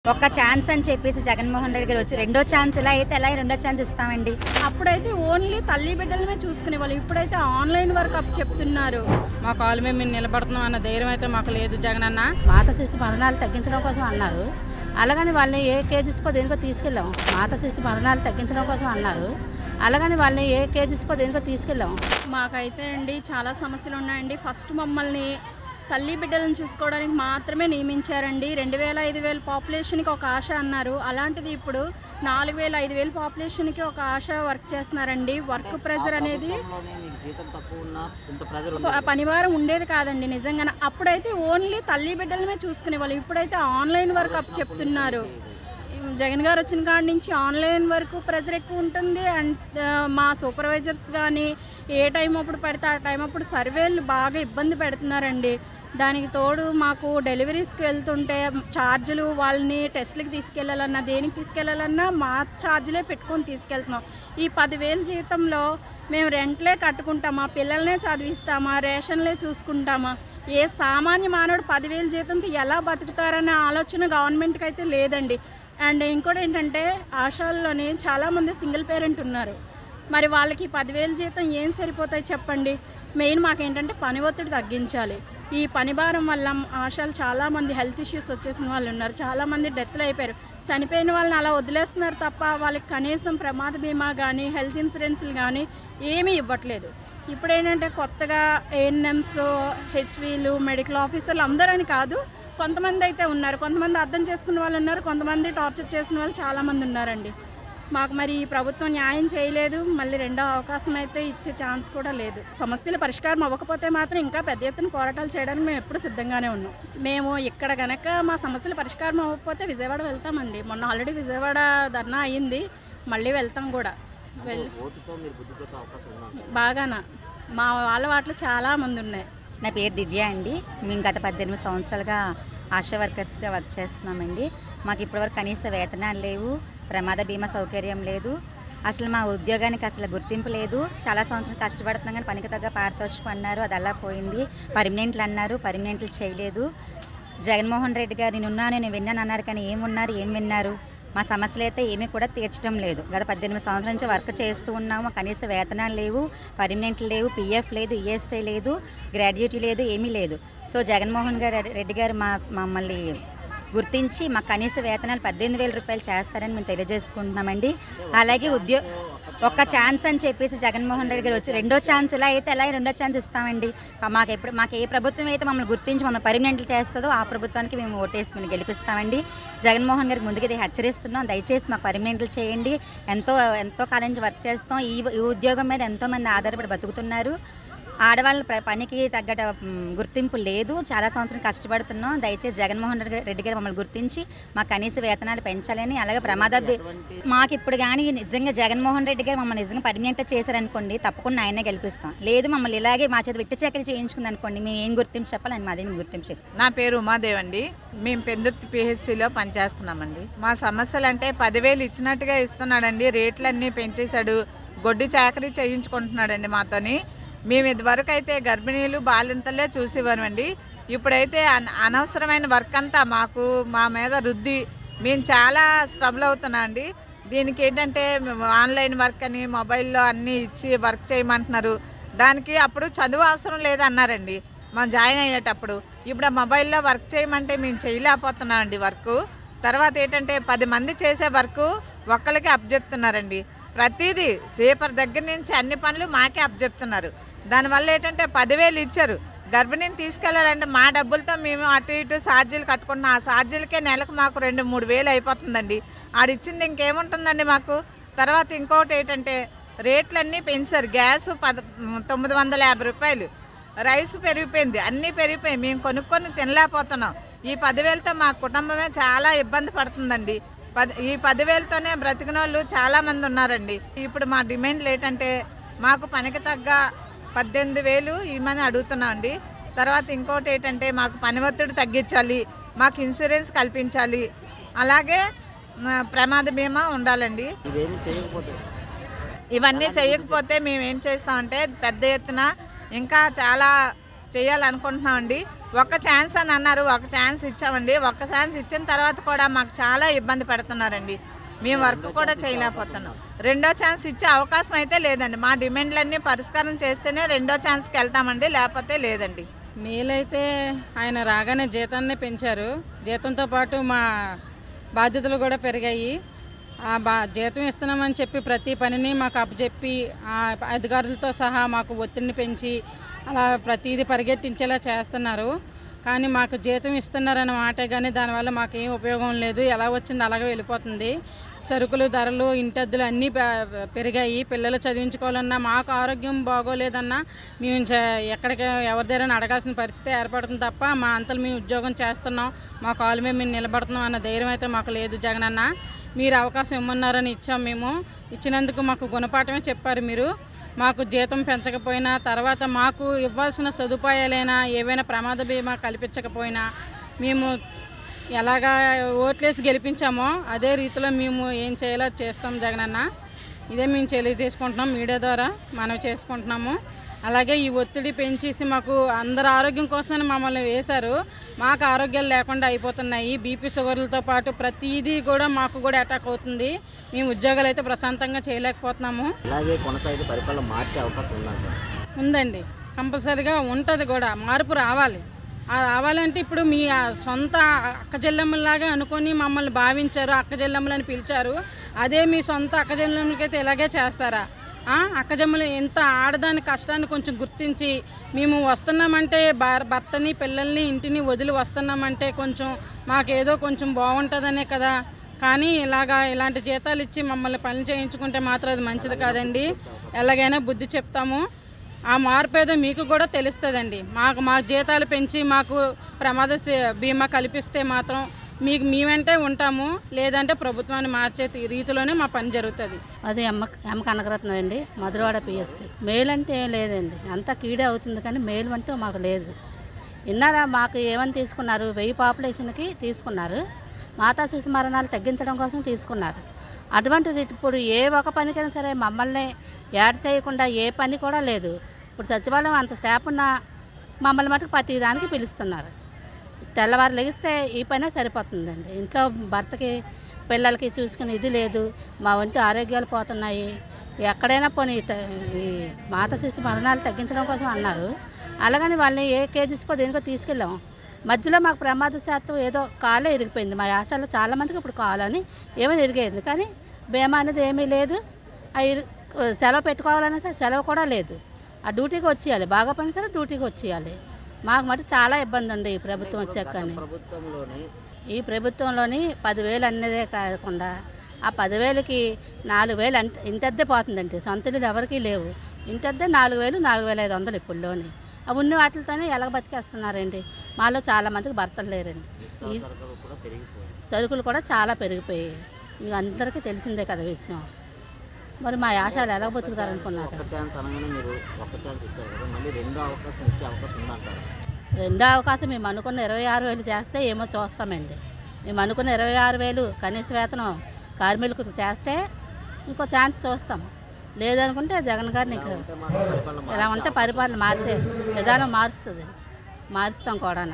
ఒక్క ఛాన్స్ అని చెప్పేసి జగన్మోహన్ రెడ్డి గారు వచ్చి రెండో ఛాన్స్ ఇలా అయితే ఎలా రెండో ఛాన్స్ ఇస్తామండి. అప్పుడైతే ఓన్లీ తల్లి బిడ్డలమే చూసుకునేవాళ్ళు, ఇప్పుడైతే ఆన్లైన్ వర్క్ అప్ చెప్తున్నారు. మా కాలు మేము నిలబడుతున్నాం అన్న ధైర్యం అయితే మాకు లేదు. జగన్ అన్న మాత శిశు మరణాలు తగ్గించడం కోసం అన్నారు, అలాగని వాళ్ళని ఏ కేజీస్కో దేనికో తీసుకెళ్ళాము. మాత శిశు మరణాలు తగ్గించడం కోసం అన్నారు, అలాగని వాళ్ళని ఏ కేజీస్కో దేనికో తీసుకెళ్ళాము. మాకైతే అండి చాలా సమస్యలు ఉన్నాయండి. ఫస్ట్ మమ్మల్ని తల్లి బిడ్డలను చూసుకోవడానికి మాత్రమే నియమించారండి. 2000 5000 పాపులేషన్కి ఒక ఆశ అన్నారు. అలాంటిది ఇప్పుడు 4000 5000 పాపులేషన్కి ఒక ఆశ వర్క్ చేస్తున్నారండి. వర్క్ ప్రెజర్ అనేది పనివారం ఉండేది కాదండి నిజంగానే. అప్పుడైతే ఓన్లీ తల్లి బిడ్డలమే చూసుకునేవాళ్ళు, ఇప్పుడైతే ఆన్లైన్ వర్క్ అప్ చెప్తున్నారు. జగన్ గారు వచ్చిన కాడి నుంచి ఆన్లైన్ వరకు ప్రెజర్ ఎక్కువ ఉంటుంది. అండ్ మా సూపర్వైజర్స్ కానీ ఏ టైం అప్పుడు పెడితే ఆ టైం అప్పుడు సర్వేలు బాగా ఇబ్బంది పెడుతున్నారండి. దానికి తోడు మాకు డెలివరీస్కి వెళ్తుంటే ఛార్జీలు, వాళ్ళని టెస్ట్లకి తీసుకెళ్ళాలన్నా దేనికి తీసుకెళ్ళాలన్నా మా ఛార్జీలే పెట్టుకొని తీసుకెళ్తున్నాం. ఈ 10,000 జీతంలో మేము రెంట్లే కట్టుకుంటామా, పిల్లల్నే చదివిస్తామా, రేషన్లే చూసుకుంటామా? ఏ సామాన్య మానవుడు 10,000 జీతంతో ఎలా బతుకుతారనే ఆలోచన గవర్నమెంట్కి అయితే లేదండి. అండ్ ఇంకోటి ఏంటంటే ఆశాల్లోని చాలామంది సింగిల్ పేరెంట్ ఉన్నారు. మరి వాళ్ళకి 10,000 జీతం ఏం సరిపోతాయి చెప్పండి? మెయిన్ మాకేంటంటే పని ఒత్తిడి తగ్గించాలి. ఈ పని భారం వల్ల ఆశాలు చాలామంది హెల్త్ ఇష్యూస్ వచ్చేసిన వాళ్ళు ఉన్నారు, చాలామంది డెత్లు అయిపోయారు. చనిపోయిన వాళ్ళని అలా వదిలేస్తున్నారు తప్ప వాళ్ళకి కనీసం ప్రమాద బీమా కానీ హెల్త్ ఇన్సూరెన్స్లు కానీ ఏమీ ఇవ్వట్లేదు. ఇప్పుడు ఏంటంటే కొత్తగా ఏఎన్ఎంస్, హెచ్వీలు, మెడికల్ ఆఫీసర్లు అందరని కాదు, కొంతమంది అయితే ఉన్నారు. కొంతమంది అర్థం చేసుకున్న వాళ్ళు ఉన్నారు, కొంతమంది టార్చర్ చేసిన వాళ్ళు చాలామంది ఉన్నారండి. మాకు మరి ఈ ప్రభుత్వం న్యాయం చేయలేదు, మళ్ళీ రెండో అవకాశం అయితే ఇచ్చే ఛాన్స్ కూడా లేదు. సమస్యల పరిష్కారం అవ్వకపోతే మాత్రం ఇంకా పెద్ద ఎత్తున పోరాటాలు చేయడానికి మేము ఎప్పుడు సిద్ధంగానే ఉన్నాం. మేము ఇక్కడ కనుక మా సమస్యల పరిష్కారం అవ్వకపోతే విజయవాడ వెళ్తామండి. మొన్న ఆల్రెడీ విజయవాడ ధర్నా అయ్యింది, మళ్ళీ వెళ్తాం కూడా. బాగానా మా వాళ్ళ వాటిలో చాలామంది ఉన్నాయి. నా పేరు దివ్య అండి. మేము గత 18 సంవత్సరాలుగా ఆశా వర్కర్స్గా వర్క్ చేస్తున్నామండి. మాకు ఇప్పటివరకు కనీస వేతనాలు లేవు, ప్రమాద బీమా సౌకర్యం లేదు, అసలు మా ఉద్యోగానికి అసలు గుర్తింపు లేదు. చాలా సంవత్సరాలు కష్టపడుతున్నాం కానీ పనికి తగ్గ పారితోషికం అన్నారు, అది అలా పోయింది. పర్మనెంట్లు అన్నారు, పర్మనెంట్లు చేయలేదు. జగన్మోహన్ రెడ్డి గారు నేను విన్నాను అన్నారు, కానీ ఏమున్నారు, ఏం విన్నారు? మా సమస్యలు అయితే ఏమీ కూడా తీర్చడం లేదు. గత 18 సంవత్సరాల నుంచి వర్క్ చేస్తూ ఉన్నాము, కనీస వేతనాలు లేవు, పర్మనెంట్లు లేవు, పిఎఫ్ లేదు, ఈఎస్ఐ లేదు, గ్రాడ్యుయేటీ లేదు, ఏమీ లేదు. సో జగన్మోహన్ రెడ్డి గారు మమ్మల్ని గుర్తించి మాకు కనీస వేతనాలు 18,000 రూపాయలు చేస్తారని మేము తెలియజేసుకుంటున్నామండి. అలాగే ఒక్క ఛాన్స్ అని చెప్పేసి జగన్మోహన్ రెడ్డి గారు వచ్చి రెండో ఛాన్స్ ఇలా అయితే ఎలా రెండో ఛాన్స్ ఇస్తామండి. మాకు ఏ ప్రభుత్వం అయితే మమ్మల్ని గుర్తించి మమ్మల్ని పర్మనెంట్లు చేస్తుందో ఆ ప్రభుత్వానికి మేము ఓటేసి మేము గెలిపిస్తామండి. జగన్మోహన్ గారికి ముందుగా ఇది హెచ్చరిస్తున్నాం, దయచేసి మాకు పర్మనెంట్లు చేయండి. ఎంతో కాలం నుంచి వర్క్ చేస్తాం, ఈ ఉద్యోగం మీద ఎంతోమంది ఆధారపడి బతుకుతున్నారు. ఆడవాళ్ళ పనికి తగ్గట గుర్తింపు లేదు, చాలా సంవత్సరం కష్టపడుతున్నాం. దయచేసి జగన్మోహన్ రెడ్డి గారు మమ్మల్ని గుర్తించి మా కనీస వేతనాలు పెంచాలని, అలాగే మాకు ఇప్పుడు కానీ నిజంగా జగన్మోహన్ రెడ్డి గారు మమ్మల్ని నిజంగా పర్మనెంట్ చేశారనుకోండి, తప్పకుండా ఆయనే గెలిపిస్తాం. లేదు మమ్మల్ని ఇలాగే మా చేత విట్టు చక్కెర చేయించుకుంది అనుకోండి, మేము ఏం గుర్తింపు చెప్పాలని మాదే గుర్తింపు చెప్పాలి. నా పేరు ఉమాదేవి అండి. మేము పెందుర్తి పిహెచ్సిలో పనిచేస్తున్నామండి. మా సమస్యలు అంటే 10,000 ఇచ్చినట్టుగా ఇస్తున్నాడండి, రేట్లన్నీ పెంచేశాడు, గొడ్డు చాకరీ చేయించుకుంటున్నాడండి మాతోని. మేము ఇదివరకు అయితే గర్భిణీలు బాలింతలే చూసేవారండి. ఇప్పుడైతే అనవసరమైన వర్క్ అంతా మా మీద రుద్ది మేము చాలా స్ట్రగుల్ అవుతున్నాం అండి. దీనికి ఏంటంటే ఆన్లైన్ వర్క్ అని మొబైల్లో అన్నీ ఇచ్చి వర్క్ చేయమంటున్నారు. దానికి అప్పుడు చదువు అవసరం లేదన్నారండి మనం జాయిన్ అయ్యేటప్పుడు. ఇప్పుడు ఆ మొబైల్లో వర్క్ చేయమంటే మేము చేయలేకపోతున్నాం అండి వర్క్. తర్వాత ఏంటంటే 10 మంది చేసే వర్క్ ఒక్కరికి అప్పచెప్తున్నారండి. ప్రతిదీ సేపర్ దగ్గర నుంచి అన్ని పనులు మాకే అప్పచెప్తున్నారు. దానివల్ల ఏంటంటే 10,000 ఇచ్చారు, గర్భిణీని తీసుకెళ్ళాలంటే మా డబ్బులతో మేము అటు ఇటు ఛార్జీలు కట్టుకుంటున్నాం. ఆ ఛార్జీలకే నెలకు మాకు 2-3 వేలు అయిపోతుందండి. ఆడిచ్చింది ఇంకేముంటుందండి మాకు. తర్వాత ఇంకోటి ఏంటంటే రేట్లన్నీ పెంచారు. గ్యాసు 950 రూపాయలు, రైస్ పెరిగిపోయింది, అన్నీ పెరిగిపోయి మేము కొనుక్కొని తినలేకపోతున్నాం. ఈ 10,000తో మా కుటుంబమే చాలా ఇబ్బంది పడుతుందండి. ఈ 10,000తోనే బ్రతికిన వాళ్ళు చాలామంది ఉన్నారండి. ఇప్పుడు మా డిమాండ్లు ఏంటంటే మాకు పనికి తగ్గ 18,000 ఇవ్వమని అడుగుతున్నాం అండి. తర్వాత ఇంకోటి ఏంటంటే మాకు పని ఒత్తిడి తగ్గించాలి, మాకు ఇన్సూరెన్స్ కల్పించాలి, అలాగే ప్రమాద బీమా ఉండాలండి. ఇవన్నీ చేయకపోతే మేము ఏం చేస్తామంటే పెద్ద ఎత్తున ఇంకా చాలా చేయాలనుకుంటున్నామండి. ఒక్క ఛాన్స్ అని అన్నారు, ఒక ఛాన్స్ ఇచ్చామండి. ఒక్క ఛాన్స్ ఇచ్చిన తర్వాత కూడా మాకు చాలా ఇబ్బంది పెడుతున్నారండి. మేము వర్క్ కూడా చేయలేకపోతున్నాం. రెండో ఛాన్స్ ఇచ్చే అవకాశం అయితే లేదండి. మా డిమాండ్లన్నీ పరిష్కారం చేస్తేనే రెండో ఛాన్స్కి వెళ్తామండి, లేకపోతే లేదండి. మేలైతే ఆయన రాగానే జీతాన్ని పెంచారు. జీతంతో పాటు మా బాధ్యతలు కూడా పెరిగాయి. జీతం ఇస్తున్నామని చెప్పి ప్రతి పనిని మాకు అప్పచెప్పి అధికారులతో సహా మాకు ఒత్తిడిని పెంచి అలా ప్రతిదీ పరిగెట్టించేలా చేస్తున్నారు. కానీ మాకు జీతం ఇస్తున్నారన్న మాటే కానీ దానివల్ల మాకేం ఉపయోగం లేదు. ఎలా వచ్చింది అలాగే వెళ్ళిపోతుంది. సరుకులు ధరలు, ఇంటద్దులు అన్నీ పెరిగాయి. పిల్లలు చదివించుకోవాలన్నా, మాకు ఆరోగ్యం బాగోలేదన్నా మేము ఎక్కడికి ఎవరి దగ్గర అడగాల్సిన పరిస్థితి ఏర్పడుతుంది తప్ప మా అంతలు మేము ఉద్యోగం చేస్తున్నాం, మా కాలు మేము నిలబడుతున్నాం అన్న ధైర్యం అయితే మాకు లేదు. జగనన్న మీరు అవకాశం ఇమ్మన్నారని ఇచ్చాం. మేము ఇచ్చినందుకు మాకు గుణపాఠమే చెప్పారు మీరు. మాకు జీతం పెంచకపోయినా, తర్వాత మాకు ఇవ్వాల్సిన సదుపాయాలైనా ఏవైనా ప్రమాద బీమా కల్పించకపోయినా మేము ఎలాగా ఓట్లేసి గెలిపించామో అదే రీతిలో మేము ఏం చేయాలో చేస్తాం జగనన్న. ఇదే మేము తెలియజేసుకుంటున్నాం, మీడియా ద్వారా మనం చేసుకుంటున్నాము. అలాగే ఈ ఒత్తిడి పెంచేసి మాకు అందరు ఆరోగ్యం కోసమని మమ్మల్ని వేశారు. మాకు ఆరోగ్యాలు లేకుండా అయిపోతున్నాయి. బీపీ షుగర్లతో పాటు ప్రతిదీ కూడా మాకు కూడా అటాక్ అవుతుంది. మేము ఉద్యోగాలు అయితే ప్రశాంతంగా చేయలేకపోతున్నాము. అలాగే కొనసాగే పరిపాలన మార్చే అవకాశం ఉందండి, కంపల్సరీగా ఉంటుంది కూడా. మార్పు రావాలి. రావాలంటే ఇప్పుడు మీ సొంత అక్కచెల్లెమ్మలాగా అనుకొని మమ్మల్ని భావించారు, అక్కచెల్లెమ్మలని పిలిచారు. అదే మీ సొంత అక్కచెల్లెమ్మలకైతే ఇలాగే చేస్తారా? అక్కచెల్లెమ్మలు ఎంత ఆడదాని కష్టాన్ని కొంచెం గుర్తించి మేము వస్తున్నామంటే భర్తని పిల్లల్ని ఇంటిని వదిలి వస్తున్నామంటే కొంచెం మాకేదో కొంచెం బాగుంటుందనే కదా. కానీ ఇలాంటి జీతాలు ఇచ్చి మమ్మల్ని పనులు చేయించుకుంటే మాత్రం అది మంచిది కాదండి. ఎలాగైనా బుద్ధి చెప్తాము. ఆ మార్పు ఏదో మీకు కూడా తెలుస్తుందండి. మా జీతాలు పెంచి మాకు ప్రమాద బీమా కల్పిస్తే మాత్రం మీ వెంటే ఉంటాము. లేదంటే ప్రభుత్వాన్ని మార్చే రీతిలోనే మా పని జరుగుతుంది. అది ఎమ్మ కనకరత్నం అండి, మధురవాడ పిఎస్సి. మేలు అంటే ఏం లేదండి, అంతా కీడే అవుతుంది కానీ మేలు అంటూ మాకు లేదు. ఇన్నారా మాకు ఏమని తీసుకున్నారు? 1000 పాపులేషన్కి తీసుకున్నారు. మాతా శిశు మరణాలు తగ్గించడం కోసం తీసుకున్నారు. అటువంటిది ఇప్పుడు ఏ ఒక పనికైనా సరే మమ్మల్ని యాడ్ చేయకుండా ఏ పని కూడా లేదు. ఇప్పుడు సచివాలయం అంత స్టాఫ్ ఉన్న మమ్మల్ని మటుకు ప్రతి దానికి పిలుస్తున్నారు. తెల్లవారు లెగిస్తే ఈ పనే సరిపోతుందండి. ఇంట్లో భర్తకి పిల్లలకి చూసుకుని ఇది లేదు. మా ఒంటి ఆరోగ్యాలు పోతున్నాయి. ఎక్కడైనా పోనీ ఈ మాతా శిశు మరణాలు తగ్గించడం కోసం అన్నారు. అలాగని వాళ్ళని ఏ కేజీస్కో దేనికో తీసుకెళ్ళాము. మధ్యలో మాకు ప్రమాదశాత్తు ఏదో కాలే ఇరిగిపోయింది. మా ఆశాలో చాలామందికి ఇప్పుడు కాలని ఏమైనా ఇరిగేది, కానీ బీమా అనేది ఏమీ లేదు. సెలవు పెట్టుకోవాలనేసి సెలవు కూడా లేదు. ఆ డ్యూటీకి వచ్చేయాలి, బాగా పని సరే డ్యూటీకి వచ్చేయాలి. మాకు మటు చాలా ఇబ్బంది ఉంది ఈ ప్రభుత్వం వచ్చాక. ఈ ప్రభుత్వంలోని 10,000 అన్నదే కాకుండా ఆ 10,000కి 4,000 ఇంటద్దే పోతుందండి. సొంత ఇల్లు ఎవరికీ లేవు. ఇంటద్దే 4,000, 4,500 ఇప్పుడులోని. అవి ఉన్న వాటితోనే ఎలాగ బతికేస్తున్నారండి. మాలో చాలామందికి భర్తలు లేరండి. ఈ సరుకులు కూడా చాలా పెరిగిపోయాయి. మీకు అందరికీ తెలిసిందే కదా విషయం. మరి మా ఆశాలు ఎలా బతుకుతారనుకున్నారు? రెండో అవకాశం మేము అనుకున్న 26,000 చేస్తే ఏమో చూస్తామండి. మేము అనుకున్న 26,000 కనీస వేతనం కార్మికులకు చేస్తే ఇంకో ఛాన్స్ చూస్తాం. లేదనుకుంటే జగన్ గారిని ఎలా ఉంటే పరిపాలన మార్చే విధానం మారుస్తాం కూడా.